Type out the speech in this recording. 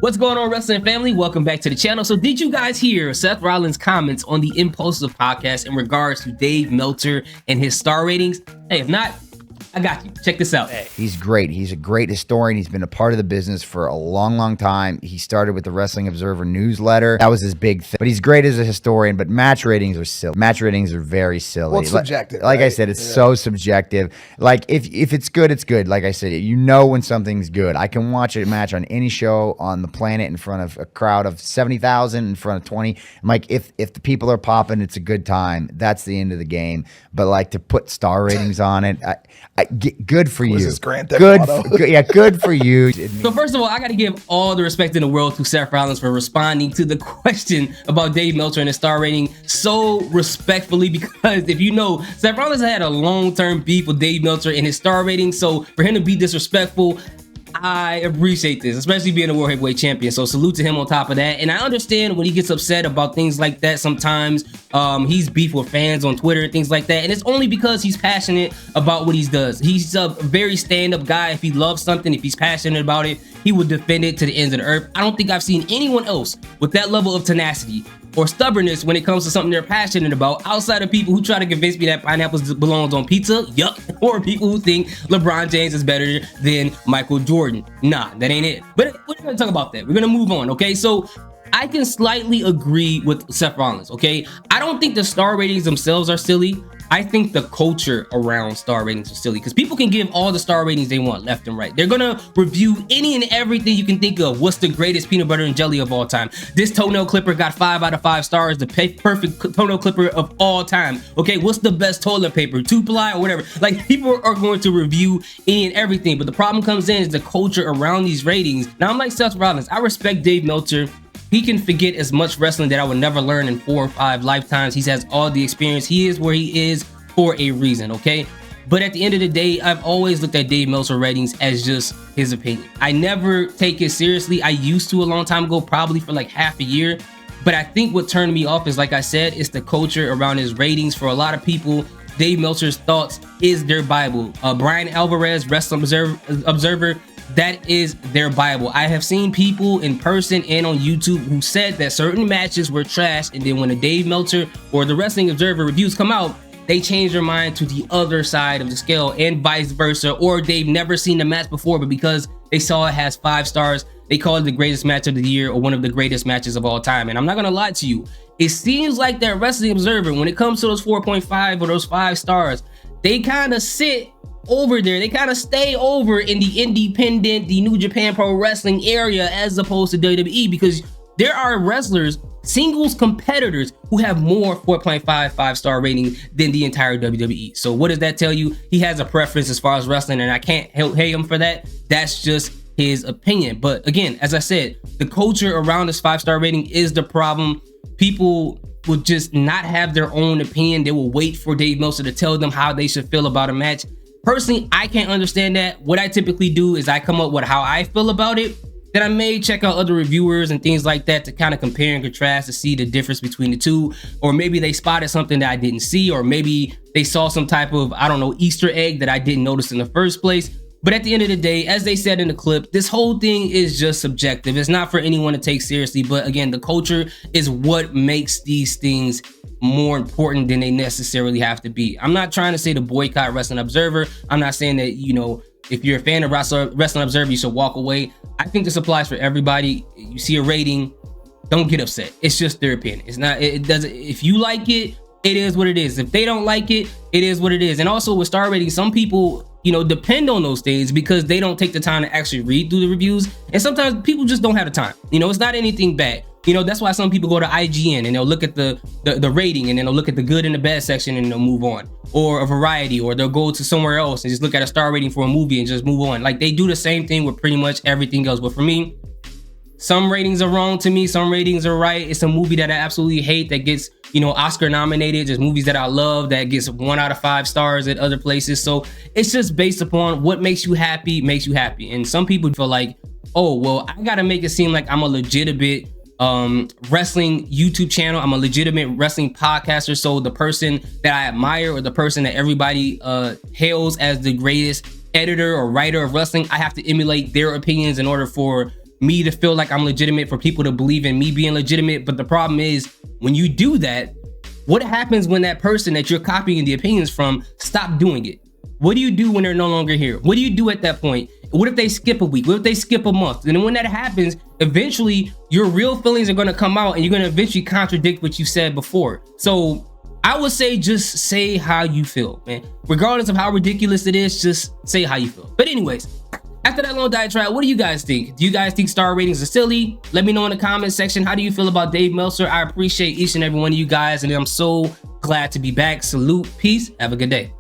What's going on, wrestling family? Welcome back to the channel. So did you guys hear Seth Rollins' comments on the Impulsive podcast in regards to Dave Meltzer and his star ratings? Hey, if not, I got you. Check this out. He's great. He's a great historian. He's been a part of the business for a long, long time. He started with the Wrestling Observer newsletter. That was his big thing. But he's great as a historian, but match ratings are silly. Match ratings are very silly. Well, it's subjective. Like right? I said, it's so subjective. Like, if it's good, it's good. Like I said, you know when something's good. I can watch a match on any show on the planet in front of a crowd of 70,000, in front of 20. I'm like, if the people are popping, it's a good time. That's the end of the game. But like to put star ratings on it, good for you. Good for you. So first of all, I got to give all the respect in the world to Seth Rollins for responding to the question about Dave Meltzer and his star rating so respectfully, because if you know, Seth Rollins had a long-term beef with Dave Meltzer and his star rating, so for him to be disrespectful, I appreciate this, especially being a world heavyweight champion. So salute to him on top of that. And I understand when he gets upset about things like that sometimes. He's beef with fans on Twitter and things like that. And it's only because he's passionate about what he does. He's a very stand-up guy. If he loves something, if he's passionate about it, he will defend it to the ends of the earth. I don't think I've seen anyone else with that level of tenacity or stubbornness when it comes to something they're passionate about, outside of people who try to convince me that pineapple belongs on pizza, yuck, or people who think LeBron James is better than Michael Jordan. Nah, that ain't it. But we're gonna talk about that. We're gonna move on, okay? So I can slightly agree with Seth Rollins, okay? I don't think the star ratings themselves are silly. I think the culture around star ratings are silly, because people can give all the star ratings they want left and right. They're gonna review any and everything you can think of. What's the greatest peanut butter and jelly of all time? This toenail clipper got 5 out of 5 stars, the perfect toenail clipper of all time. Okay, what's the best toilet paper, 2-ply or whatever? Like, people are going to review any and everything, but the problem comes in is the culture around these ratings. Now, I'm like Seth Rollins. I respect Dave Meltzer. He can forget as much wrestling that I would never learn in 4 or 5 lifetimes. He has all the experience. He is where he is for a reason, okay? But at the end of the day, I've always looked at Dave Meltzer ratings as just his opinion. I never take it seriously. I used to a long time ago, probably for like half a year. But I think what turned me off is, like I said, it's the culture around his ratings. For a lot of people, Dave Meltzer's thoughts is their Bible. Brian Alvarez, Wrestling Observer, that is their Bible. I have seen people in person and on YouTube who said that certain matches were trash, and then when the Dave Meltzer or the Wrestling Observer reviews come out, they change their mind to the other side of the scale, and vice versa. Or they've never seen the match before, but because they saw it has 5 stars, they call it the greatest match of the year or one of the greatest matches of all time. And I'm not gonna lie to you, it seems like that Wrestling Observer, when it comes to those 4.5 or those 5 stars, they kind of sit over there. They kind of stay over in the independent, the New Japan Pro Wrestling area, as opposed to WWE, because there are wrestlers, singles competitors, who have more 4.5 5-star rating than the entire WWE. So what does that tell you? He has a preference as far as wrestling, and I can't hate him for that. That's just his opinion. But again, as I said, the culture around this 5-star rating is the problem. People will just not have their own opinion. They will wait for Dave Meltzer to tell them how they should feel about a match. Personally, I can't understand that. What I typically do is I come up with how I feel about it. Then I may check out other reviewers and things like that to kind of compare and contrast to see the difference between the two. Or maybe they spotted something that I didn't see, or maybe they saw some type of, I don't know, Easter egg that I didn't notice in the first place. But at the end of the day, as they said in the clip, this whole thing is just subjective. It's not for anyone to take seriously. But again, the culture is what makes these things more important than they necessarily have to be. I'm not trying to say to boycott Wrestling Observer. I'm not saying that, you know, if you're a fan of Wrestling Observer, you should walk away. I think this applies for everybody. You see a rating, don't get upset. It's just their opinion. It's not, it doesn't, if you like it, it is what it is. If they don't like it, it is what it is. And also with star ratings, some people, you know, depend on those things because they don't take the time to actually read through the reviews. And sometimes people just don't have the time. You know, it's not anything bad. You know, that's why some people go to IGN and they'll look at the rating, and then they'll look at the good and the bad section and they'll move on. Or a Variety, or they'll go to somewhere else and just look at a star rating for a movie and just move on. Like, they do the same thing with pretty much everything else. But for me, some ratings are wrong to me, some ratings are right. It's a movie that I absolutely hate that gets, you know, Oscar nominated. There's movies that I love that gets 1 out of 5 stars at other places. So it's just based upon what makes you happy, makes you happy. And some people feel like, oh, well, I gotta make it seem like I'm a legitimate wrestling YouTube channel. I'm a legitimate wrestling podcaster. So the person that I admire, or the person that everybody hails as the greatest editor or writer of wrestling, I have to emulate their opinions in order for me to feel like I'm legitimate, for people to believe in me being legitimate. But the problem is, when you do that, what happens when that person that you're copying the opinions from stop doing it? What do you do when they're no longer here? What do you do at that point? What if they skip a week? What if they skip a month? And then when that happens, eventually your real feelings are going to come out, and you're going to eventually contradict what you said before. So I would say just say how you feel, man. Regardless of how ridiculous it is, just say how you feel. But anyways, after that long diatribe, what do you guys think? Do you guys think star ratings are silly? Let me know in the comment section. How do you feel about Dave Meltzer? I appreciate each and every one of you guys, and I'm so glad to be back. Salute, peace, have a good day.